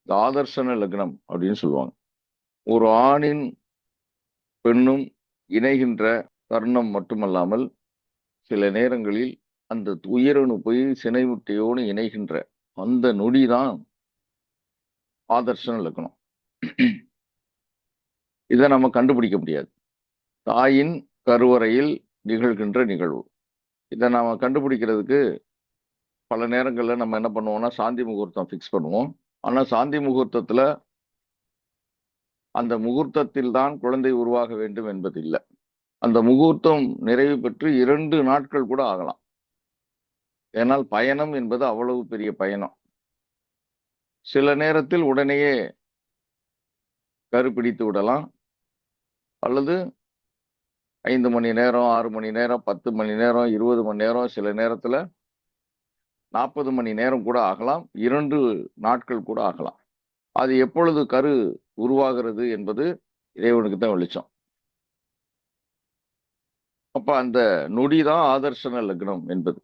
இந்த ஆதர்சன லக்னம் அப்படின்னு சொல்லுவாங்க. ஒரு ஆணின் பெண்ணும் இணைகின்ற தருணம் மட்டுமல்லாமல் சில நேரங்களில் அந்த உயிரணு போய் சினை முட்டையோடு இணைகின்ற அந்த நொடிதான் ஆதர்சன லக்னம். இதை நம்ம கண்டுபிடிக்க முடியாது. தாயின் கருவறையில் நிகழ்கின்ற நிகழ்வு. இதை நாம கண்டுபிடிக்கிறதுக்கு பல நேரங்களில் நம்ம என்ன பண்ணுவோம்னா சாந்தி முகூர்த்தம் ஃபிக்ஸ் பண்ணுவோம். ஆனால் சாந்தி முகூர்த்தத்தில் அந்த முகூர்த்தத்தில் தான் குழந்தை உருவாக வேண்டும் என்பது இல்லை. அந்த முகூர்த்தம் நிறைவு பெற்று 2 நாட்கள் கூட ஆகலாம். ஏனால் பயணம் என்பது அவ்வளவு பெரிய பயணம். சில நேரத்தில் உடனேயே கருப்பிடித்து விடலாம், அல்லது 5 மணி நேரம், 6 மணி நேரம், 10 மணி நேரம், 20 மணி நேரம், சில நேரத்தில் 40 மணி நேரம் கூட ஆகலாம், 2 நாட்கள் கூட ஆகலாம். அது எப்பொழுது கரு உருவாகிறது என்பது இறைவனுக்கு தான் வெளிச்சம். அப்ப அந்த நொடிதான் ஆதர்சன லக்னம் என்பது.